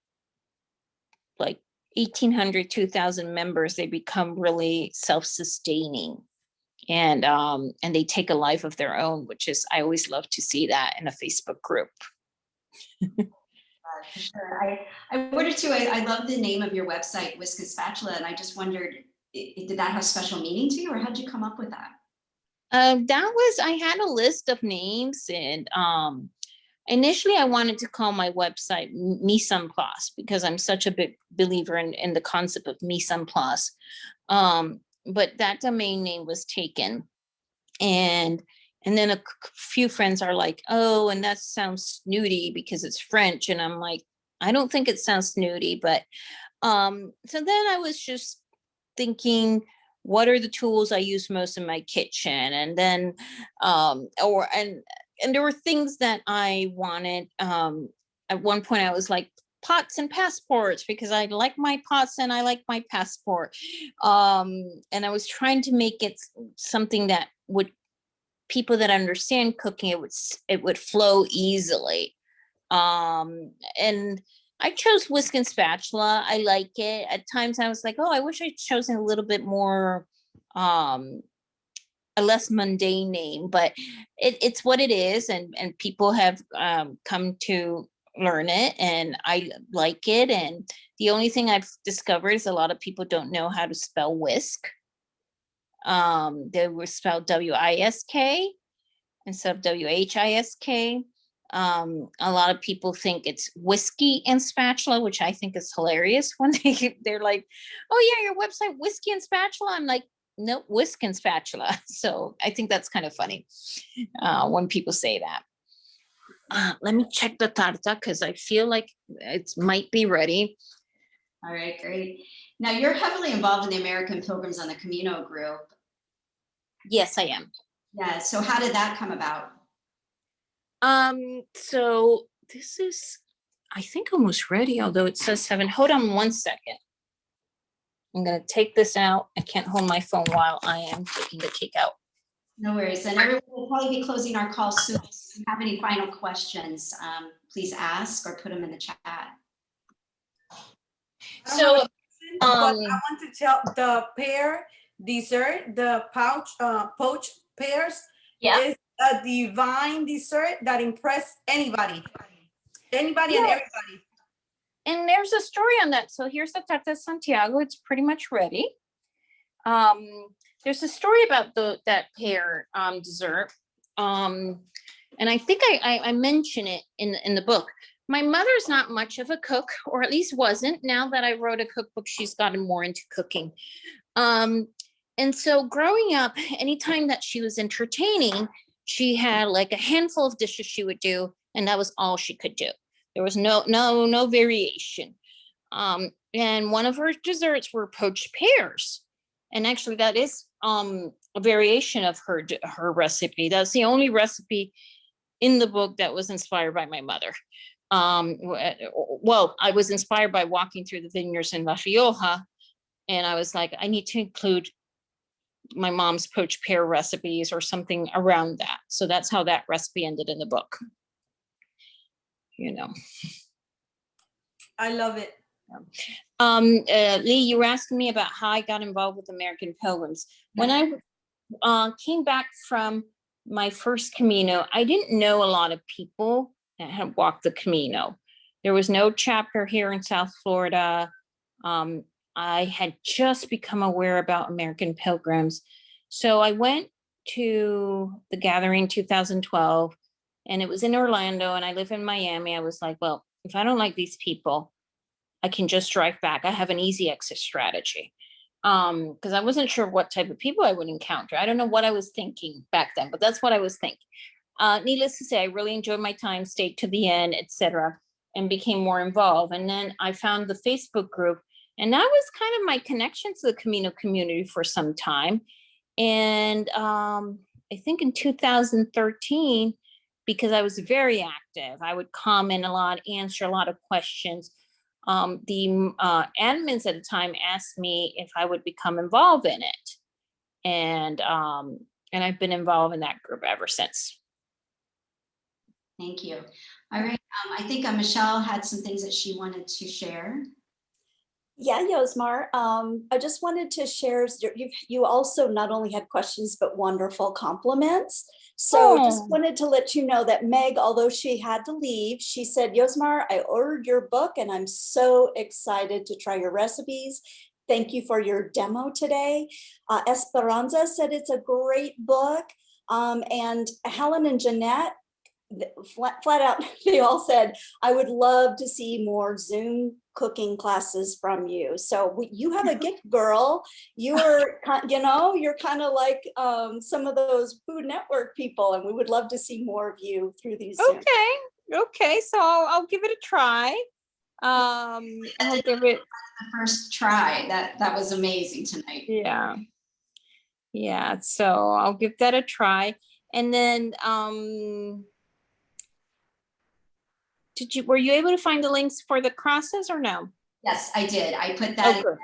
like 1,800, 2,000 members, they become really self-sustaining. and they take a life of their own, which is, I always love to see that in a Facebook group. For sure. I wondered too, I love the name of your website, Whisk and Spatula, and I just wondered, did that have special meaning to you, or how'd you come up with that? I had a list of names, and initially I wanted to call my website Mise en Place, because I'm such a big believer in the concept of mise en place. But that domain name was taken. And then a few friends are like, oh, and that sounds snooty because it's French. And I'm like, I don't think it sounds snooty, but so then I was just thinking, what are the tools I use most in my kitchen? And then and there were things that I wanted. At one point I was like, pots and passports, because I like my pots and I like my passport. And I was trying to make it something that would, people that understand cooking, it would flow easily. And I chose Whisk and Spatula. I like it. At times I was like, oh, I wish I'd chosen a little bit more, a less mundane name, but it's what it is. And people have come to learn it, and I like it. And the only thing I've discovered is a lot of people don't know how to spell whisk. They were spelled W-I-S-K instead of W-H-I-S-K. A lot of people think it's whiskey and spatula, which I think is hilarious when they're like, oh yeah, your website Whiskey and Spatula. I'm like, nope, whisk and spatula. So I think that's kind of funny when people say that. Let me check the tarta, because I feel like it might be ready. All right, great. Now you're heavily involved in the American Pilgrims on the Camino group. Yes, I am. Yeah, so how did that come about? So this is, I think, almost ready, although it says 7. Hold on one second. I'm gonna take this out. I can't hold my phone while I am taking the cake out. No worries. And everyone will probably be closing our call soon. If you have any final questions, please ask or put them in the chat. So, but I want to tell the pear dessert, the poached pears, is a divine dessert that impressed anybody and everybody. And there's a story on that. So here's the Tarta De Santiago. It's pretty much ready. There's a story about that pear dessert. And I think I mention it in the book. My mother's not much of a cook, or at least wasn't. Now that I wrote a cookbook, she's gotten more into cooking. And so growing up, anytime that she was entertaining, she had like a handful of dishes she would do, and that was all she could do. There was no variation. And one of her desserts were poached pears. And actually that is a variation of her recipe. That's the only recipe in the book that was inspired by my mother. Well, I was inspired by walking through the vineyards in La Rioja, and I was like, I need to include my mom's poached pear recipes or something around that. So that's how that recipe ended in the book. You know. I love it. Lee, you were asking me about how I got involved with American Pilgrims. When I came back from my first Camino, I didn't know a lot of people that had walked the Camino. There was no chapter here in South Florida. I had just become aware about American Pilgrims. So I went to the gathering 2012, and it was in Orlando, and I live in Miami. I was like, well, if I don't like these people, I can just drive back. I have an easy exit strategy. Because I wasn't sure what type of people I would encounter. I don't know what I was thinking back then, but that's what I was thinking. Needless to say, I really enjoyed my time, stayed to the end, etc., and became more involved. And then I found the Facebook group, and that was kind of my connection to the Camino community for some time. And I think in 2013, because I was very active, I would comment a lot, answer a lot of questions. The admins at the time asked me if I would become involved in it. And I've been involved in that group ever since. Thank you. All right. I think Michelle had some things that she wanted to share. Yeah, Yosmar. I just wanted to share, you also not only had questions, but wonderful compliments. So just Oh. wanted to let you know that Meg, although she had to leave, she said, Yosmar, I ordered your book and I'm so excited to try your recipes. Thank you for your demo today. Esperanza said it's a great book. And Helen and Jeanette, flat out, they all said, I would love to see more Zoom cooking classes from you. So you have a gift, girl. You're kind of like some of those Food Network people, and we would love to see more of you through these Zoom. Okay, so I'll give it a try. I'll give it The first try, that was amazing tonight. yeah, so I'll give that a try. And then were you able to find the links for the crosses or no? Yes, I did. I put that in,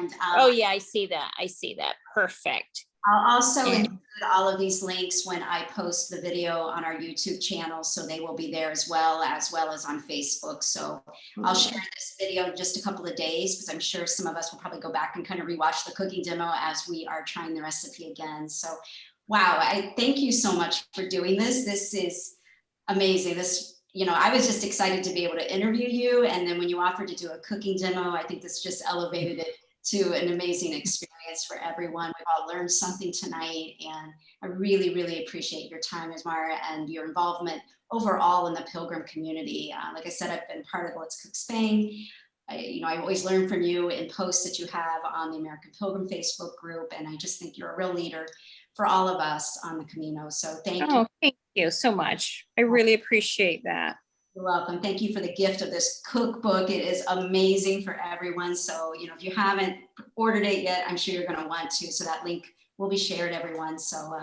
and oh yeah, I see that. Perfect. I'll also include all of these links when I post the video on our YouTube channel, so they will be there as well as on Facebook. So I'll share this video in just a couple of days, because I'm sure some of us will probably go back and kind of rewatch the cooking demo as we are trying the recipe again. So wow, I thank you so much for doing this. This is amazing. I was just excited to be able to interview you, and then when you offered to do a cooking demo, I think this just elevated it to an amazing experience for everyone. We've all learned something tonight, and I really, really appreciate your time, Yosmar, and your involvement overall in the Pilgrim community. Like I said, I've been part of Let's Cook Spain. I always learn from you in posts that you have on the American Pilgrim Facebook group, and I just think you're a real leader for all of us on the Camino. So thank you. Thank you so much. I really appreciate that. You're welcome. Thank you for the gift of this cookbook. It is amazing for everyone. So, if you haven't ordered it yet, I'm sure you're going to want to. So that link will be shared, everyone. So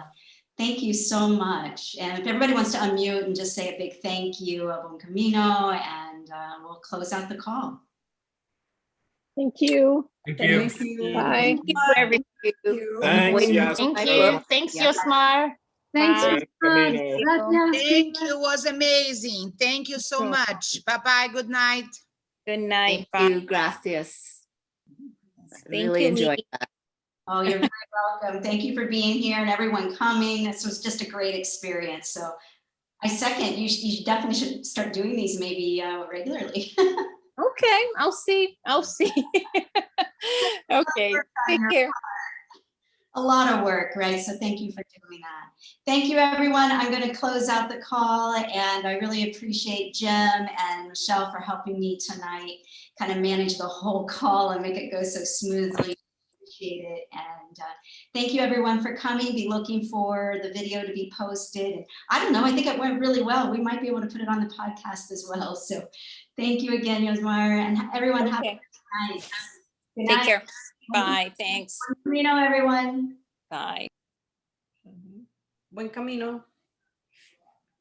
thank you so much. And if everybody wants to unmute and just say a big thank you of Buen Camino, and we'll close out the call. Thank you. Thank you. Thank you. Bye. Thank you for everything. Thanks, Yas. Thank you. Thanks, Yosmar. Thanks. Bye. Camino. Gracias. Thank you, was amazing. Thank you so much. Bye-bye, good night. Good night. Thank you. Gracias. Really you, enjoyed Lee. that. Oh, you're very welcome. Thank you for being here and everyone coming. This was just a great experience. So I second, you definitely should start doing these maybe regularly. Okay, I'll see. Okay, take care. A lot of work, right? So thank you for doing that. Thank you, everyone. I'm going to close out the call, and I really appreciate Jim and Michelle for helping me tonight kind of manage the whole call and make it go so smoothly. Appreciate it. And thank you, everyone, for coming. Be looking for the video to be posted. And I don't know, I think it went really well. We might be able to put it on the podcast as well. So thank you again, Yosmar, and everyone have a good night. Good Take night. care. Bye. Thanks. Buen Camino, everyone. Bye. Buen Camino.